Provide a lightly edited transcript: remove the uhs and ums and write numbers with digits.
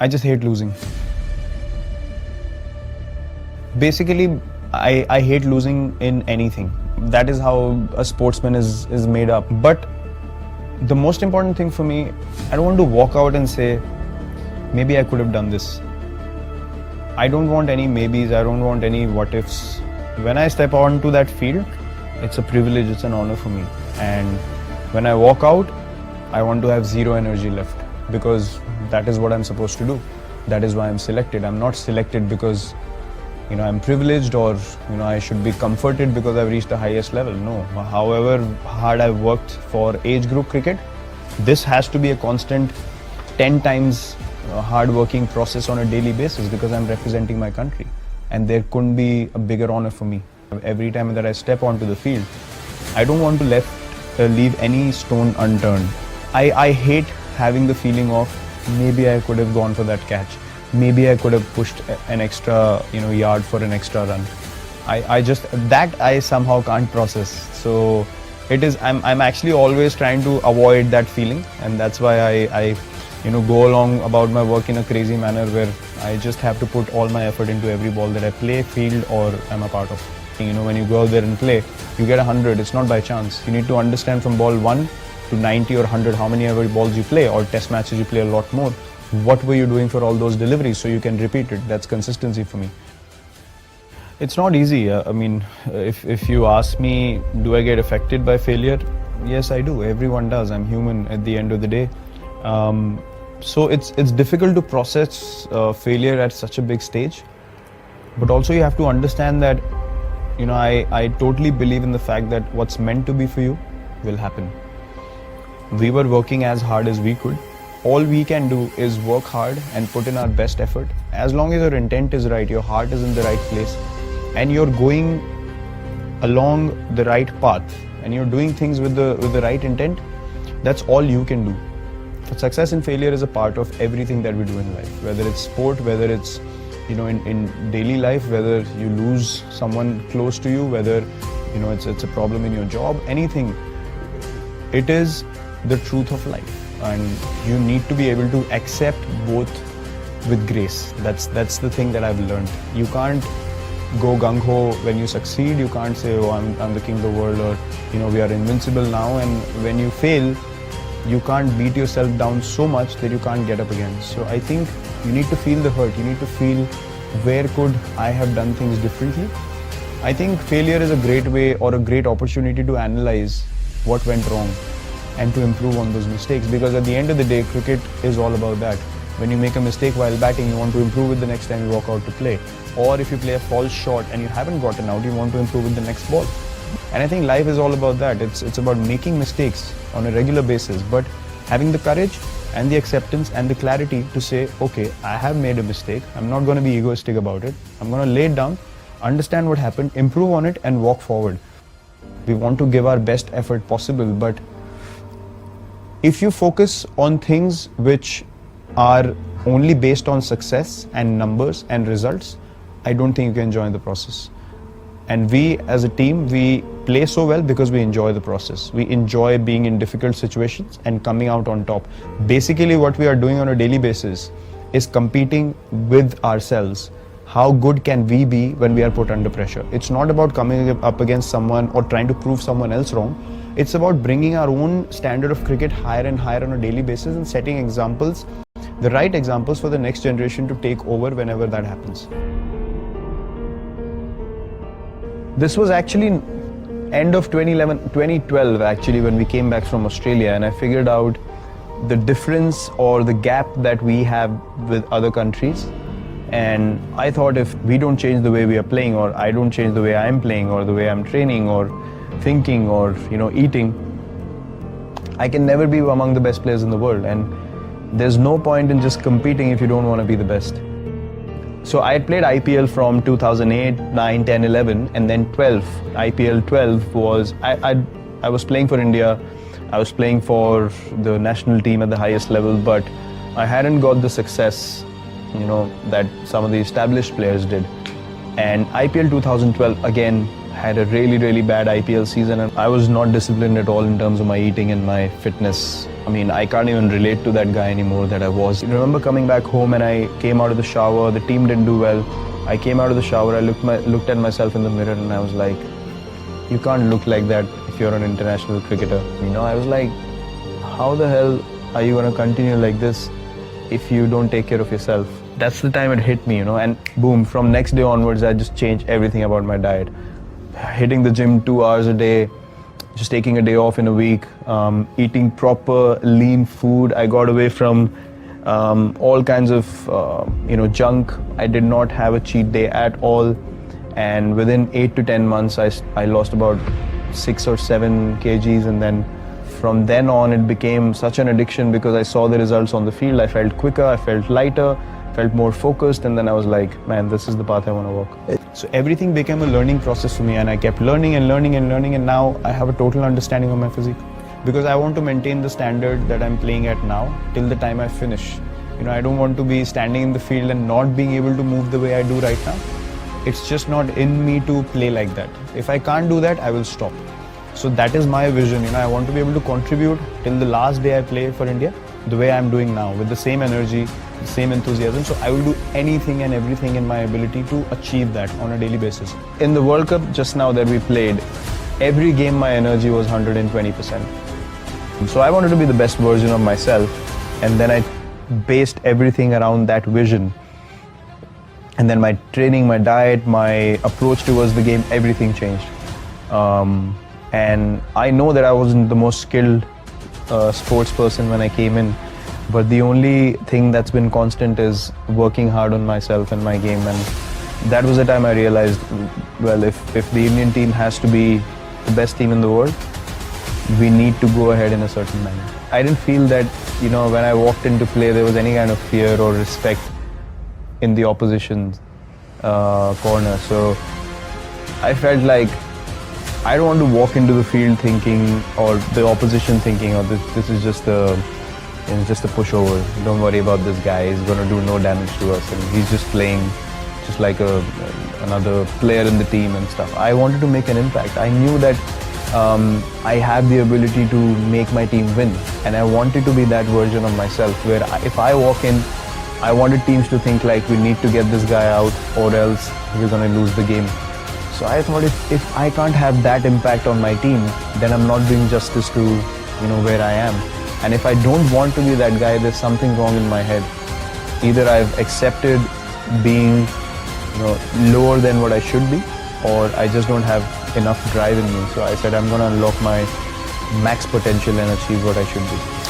I just hate losing. Basically, I hate losing in anything. That is how a sportsman is made up. But the most important thing for me, I don't want to walk out and say, maybe I could have done this. I don't want any maybes, I don't want any what ifs. When I step onto that field, it's a privilege, it's an honor for me. And when I walk out, I want to have zero energy left, because that is what I'm supposed to do. That is why I'm selected. I'm not selected because I'm privileged or I should be comforted because I've reached the highest level. No, however hard I've worked for age group cricket, this has to be a constant 10 times hard-working process on a daily basis, because I'm representing my country, and there couldn't be a bigger honor for me. Every time that I step onto the field, I don't want to leave any stone unturned. I hate having the feeling of maybe I could have gone for that catch, maybe I could have pushed an extra yard for an extra run. I somehow can't process. So I'm actually always trying to avoid that feeling, and that's why I go along about my work in a crazy manner where I just have to put all my effort into every ball that I play, field, or I'm a part of. When you go out there and play, you get 100. It's not by chance. You need to understand from ball 1 to 90 or 100 how many ever balls you play, or test matches you play a lot more. What were you doing for all those deliveries so you can repeat it? That's consistency for me. It's not easy. If you ask me, do I get affected by failure? Yes, I do. Everyone does. I'm human at the end of the day. So it's difficult to process failure at such a big stage. But also you have to understand that, I totally believe in the fact that what's meant to be for you will happen. We were working as hard as we could. All we can do is work hard and put in our best effort. As long as your intent is right, your heart is in the right place, and you're going along the right path, and you're doing things with the right intent, that's all you can do. Success and failure is a part of everything that we do in life, whether it's sport, whether it's in daily life, whether you lose someone close to you, whether it's a problem in your job, anything. It is the truth of life, and you need to be able to accept both with grace. That's the thing that I've learned. You can't go gung-ho when you succeed. You can't say, oh, I'm the king of the world, or we are invincible now. And when you fail, you can't beat yourself down so much that you can't get up again. So I think you need to feel the hurt. You need to feel, where could I have done things differently? I think failure is a great way or a great opportunity to analyze what went wrong and to improve on those mistakes, because at the end of the day, cricket is all about that. When you make a mistake while batting, you want to improve it the next time you walk out to play. Or if you play a false shot and you haven't gotten out, you want to improve it the next ball. And I think life is all about that. It's about making mistakes on a regular basis, but having the courage and the acceptance and the clarity to say, okay, I have made a mistake. I'm not going to be egoistic about it. I'm going to lay it down, understand what happened, improve on it, and walk forward. We want to give our best effort possible, but if you focus on things which are only based on success and numbers and results, I don't think you can enjoy the process. And we as a team, we play so well because we enjoy the process. We enjoy being in difficult situations and coming out on top. Basically, what we are doing on a daily basis is competing with ourselves. How good can we be when we are put under pressure? It's not about coming up against someone or trying to prove someone else wrong. It's about bringing our own standard of cricket higher and higher on a daily basis and setting examples, the right examples for the next generation to take over whenever that happens. This was actually end of 2012 actually, when we came back from Australia, and I figured out the difference or the gap that we have with other countries. And I thought, if we don't change the way we are playing, or I don't change the way I'm playing, or the way I'm training, or thinking, or eating, I can never be among the best players in the world. And there's no point in just competing if you don't want to be the best. So I had played IPL from 2008, 9, 10, 11, and then 12. IPL 12 was, I was playing for India. I was playing for the national team at the highest level, but I hadn't got the success, that some of the established players did. And IPL 2012, again, had a really bad IPL season, and I was not disciplined at all in terms of my eating and my fitness. I mean, I can't even relate to that guy anymore that I was. I remember coming back home and I came out of the shower, the team didn't do well. I came out of the shower, I looked at myself in the mirror and I was like, you can't look like that if you're an international cricketer. You know, I was like, how the hell are you going to continue like this if you don't take care of yourself? That's the time it hit me, you know, and boom, from next day onwards, I just changed everything about my diet. Hitting the gym 2 hours a day, just taking a day off in a week, eating proper lean food. I got away from all kinds of junk. I did not have a cheat day at all, and within 8 to 10 months I lost about 6 or 7 kgs, and then from then on it became such an addiction because I saw the results on the field. I felt quicker, I felt lighter, felt more focused, and then I was like, man, this is the path I want to walk. So everything became a learning process for me, and I kept learning and learning and learning, and now I have a total understanding of my physique. Because I want to maintain the standard that I'm playing at now till the time I finish. You know, I don't want to be standing in the field and not being able to move the way I do right now. It's just not in me to play like that. If I can't do that, I will stop. So that is my vision. You know, I want to be able to contribute till the last day I play for India, the way I'm doing now, with the same energy, the same enthusiasm. So I will do anything and everything in my ability to achieve that on a daily basis. In the World Cup just now that we played, every game my energy was 120%. So I wanted to be the best version of myself, and then I based everything around that vision. And then my training, my diet, my approach towards the game, everything changed. And I know that I wasn't the most skilled sports person when I came in, but the only thing that's been constant is working hard on myself and my game. And that was the time I realized, well, if the Indian team has to be the best team in the world, we need to go ahead in a certain manner. I didn't feel that, you know, when I walked into play, there was any kind of fear or respect in the opposition corner. So I felt like I don't want to walk into the field thinking, or the opposition thinking, oh, this is just a pushover. Don't worry about this guy. He's going to do no damage to us, and he's just playing just like another player in the team and stuff. I wanted to make an impact. I knew that I had the ability to make my team win, and I wanted to be that version of myself where if I walk in, I wanted teams to think like, we need to get this guy out or else we're going to lose the game. So I thought if I can't have that impact on my team, then I'm not doing justice to, you know, where I am. And if I don't want to be that guy, there's something wrong in my head. Either I've accepted being, you know, lower than what I should be, or I just don't have enough drive in me. So I said I'm going to unlock my max potential and achieve what I should be.